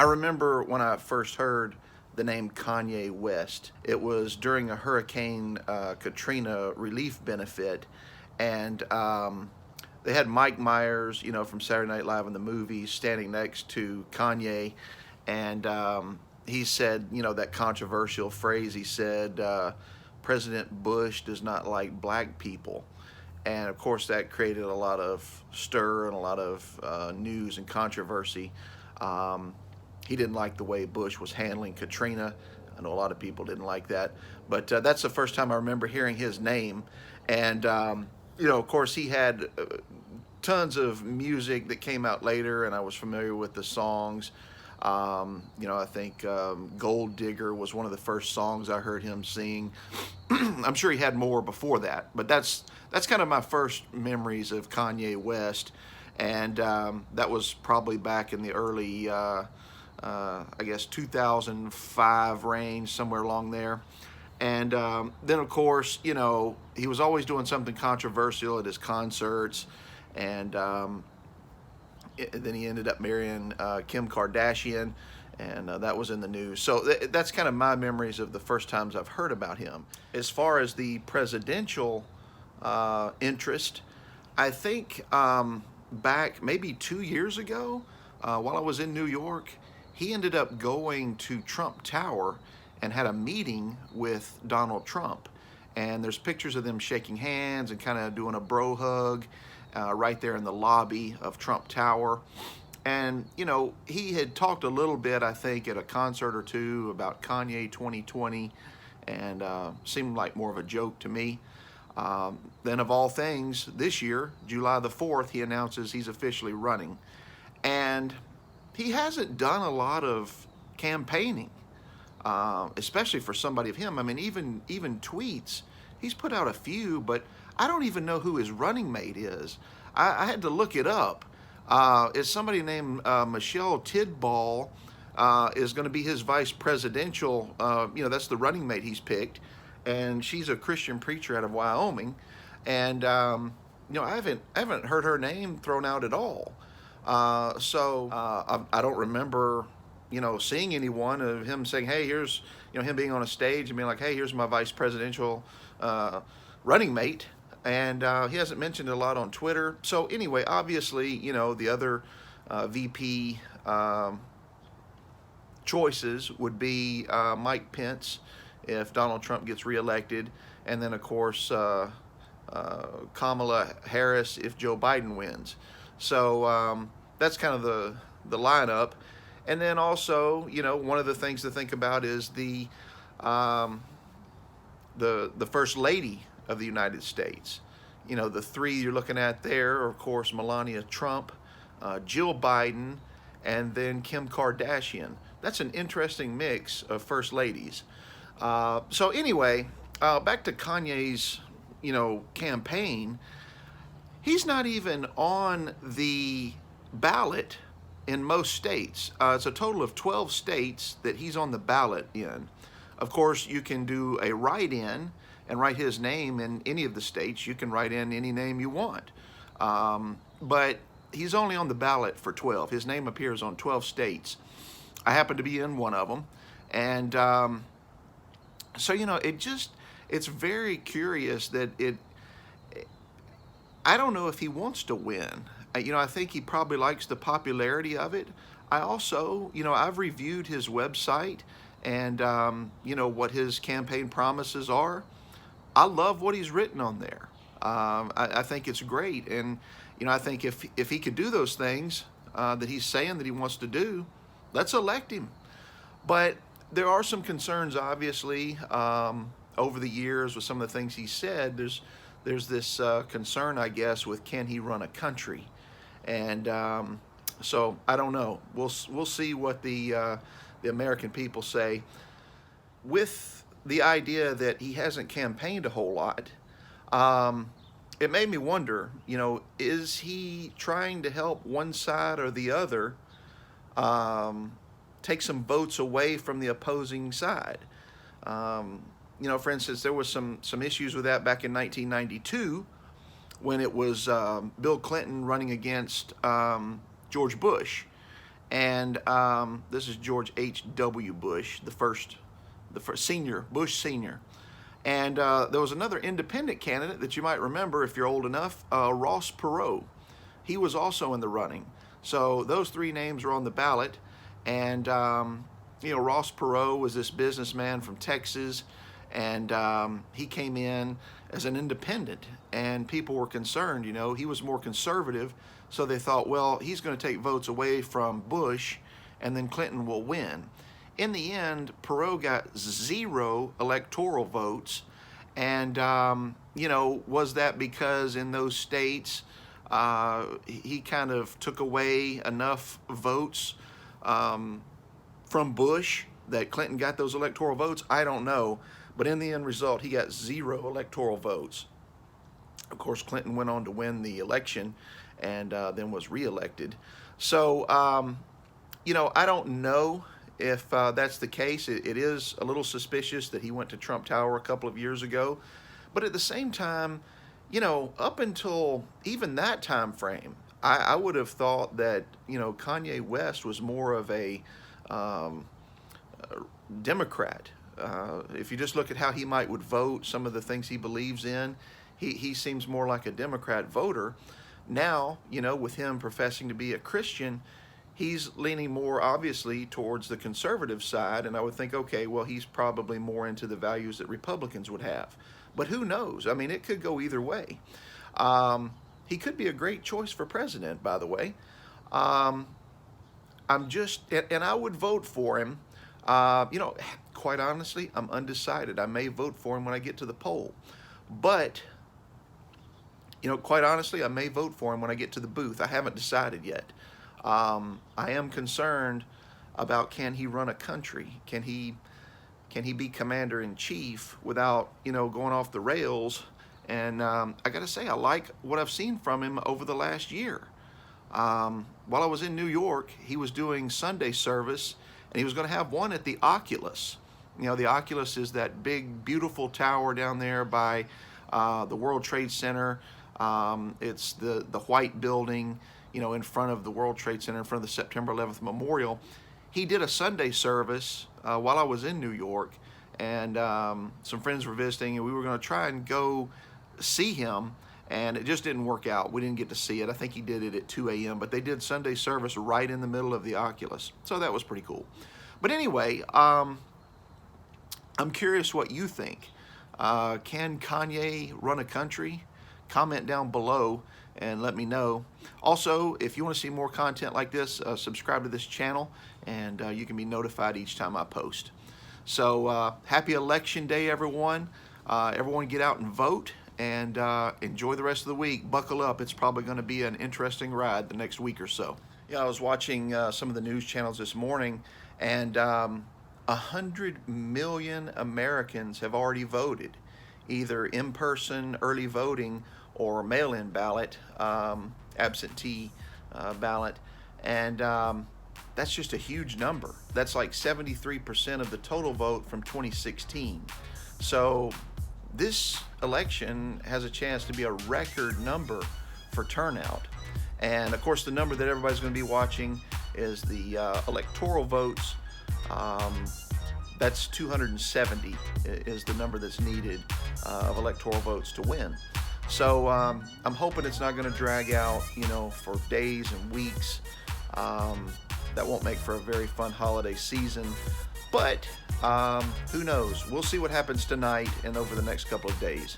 I remember when I first heard the name Kanye West. It was during a Hurricane Katrina relief benefit, and they had Mike Myers, from Saturday Night Live in the movies, standing next to Kanye, and he said, that controversial phrase. He said, President Bush does not like black people. And of course, that created a lot of stir and a lot of news and controversy. He didn't like the way Bush was handling Katrina. I know a lot of people didn't like that. But that's the first time I remember hearing his name. And, of course, he had tons of music that came out later, and I was familiar with the songs. I think Gold Digger was one of the first songs I heard him sing. I'm sure he had more before that, but that's kind of my first memories of Kanye West, and that was probably back in the early, 2005 range, somewhere along there. And then, of course, he was always doing something controversial at his concerts, and then he ended up marrying Kim Kardashian, and that was in the news. So that's kind of my memories of the first times I've heard about him. As far as the presidential interest, I think back maybe 2 years ago, while I was in New York, he ended up going to Trump Tower and had a meeting with Donald Trump. And there's pictures of them shaking hands and kind of doing a bro hug right there in the lobby of Trump Tower. And, he had talked a little bit, I think, at a concert or two about Kanye 2020, and seemed like more of a joke to me. Then, of all things, this year, July the 4th, he announces he's officially running. And he hasn't done a lot of campaigning, especially for somebody of him. I mean, even tweets, he's put out a few, but I don't even know who his running mate is. I had to look it up. It's somebody named Michelle Tidball is going to be his vice presidential. That's the running mate he's picked, and she's a Christian preacher out of Wyoming. And I haven't heard her name thrown out at all. So I don't remember seeing anyone of him saying, hey, here's him being on a stage and being like, hey, here's my vice presidential running mate. And he hasn't mentioned it a lot on Twitter. So anyway, obviously, the other VP choices would be Mike Pence if Donald Trump gets reelected, and then, of course, Kamala Harris if Joe Biden wins. So that's kind of the lineup. And then also, one of the things to think about is the First Lady of the United States. The three you're looking at there are, of course, Melania Trump, Jill Biden, and then Kim Kardashian. That's an interesting mix of first ladies. So anyway, back to Kanye's, campaign. He's not even on the ballot in most states. It's a total of 12 states that he's on the ballot in. Of course, you can do a write-in and write his name in any of the states. You can write in any name you want. But he's only on the ballot for 12. His name appears on 12 states. I happen to be in one of them. And so, it's very curious that I don't know if he wants to win. I think he probably likes the popularity of it. I also, I've reviewed his website and, what his campaign promises are. I love what he's written on there. I think it's great. And, I think if he could do those things that he's saying that he wants to do, let's elect him. But there are some concerns, obviously, over the years with some of the things he said. There's this concern, I guess, with can he run a country? And so I don't know. We'll see what the American people say. With the idea that he hasn't campaigned a whole lot, it made me wonder, is he trying to help one side or the other take some votes away from the opposing side? For instance, there was some issues with that back in 1992 when it was Bill Clinton running against George Bush. And this is George H.W. Bush, the first senior, Bush Senior. And there was another independent candidate that you might remember if you're old enough, Ross Perot. He was also in the running. So those three names were on the ballot. And, Ross Perot was this businessman from Texas. And he came in as an independent. And people were concerned, he was more conservative. So they thought, well, he's going to take votes away from Bush, and then Clinton will win. In the end, Perot got 0 electoral votes. And, was that because in those states he kind of took away enough votes from Bush that Clinton got those electoral votes? I don't know. But in the end result, he got 0 electoral votes. Of course, Clinton went on to win the election and then was reelected. So, I don't know if that's the case. It is a little suspicious that he went to Trump Tower a couple of years ago. But at the same time, up until even that time frame, I would have thought that, Kanye West was more of a Democrat. If you just look at how he would vote, some of the things he believes in, he seems more like a Democrat voter. Now, with him professing to be a Christian, he's leaning more obviously towards the conservative side, and I would think, okay, well, he's probably more into the values that Republicans would have. But who knows? I mean, it could go either way. He could be a great choice for president, by the way. And I would vote for him. Quite honestly, I'm undecided. I may vote for him when I get to the poll. But, quite honestly, I may vote for him when I get to the booth. I haven't decided yet. I am concerned about, can he run a country? Can he be commander-in-chief without, going off the rails? And I got to say, I like what I've seen from him over the last year. While I was in New York, he was doing Sunday service, and he was going to have one at the Oculus. The Oculus is that big, beautiful tower down there by the World Trade Center. It's the white building, in front of the World Trade Center, in front of the September 11th Memorial. He did a Sunday service while I was in New York, and some friends were visiting, and we were going to try and go see him, and it just didn't work out. We didn't get to see it. I think he did it at 2 a.m., but they did Sunday service right in the middle of the Oculus, so that was pretty cool. But anyway, I'm curious what you think. Can Kanye run a country? Comment down below and let me know. Also, if you want to see more content like this, subscribe to this channel, and you can be notified each time I post. So happy election day, everyone. Everyone get out and vote, and enjoy the rest of the week. Buckle up. It's probably going to be an interesting ride the next week or so. I was watching some of the news channels this morning, and 100 million Americans have already voted, either in-person early voting or mail-in ballot, absentee ballot, and that's just a huge number. That's like 73% of the total vote from 2016. So this election has a chance to be a record number for turnout. And of course, the number that everybody's going to be watching is the electoral votes. That's 270 is the number that's needed of electoral votes to win. So I'm hoping it's not going to drag out, for days and weeks. That won't make for a very fun holiday season. But who knows? We'll see what happens tonight and over the next couple of days.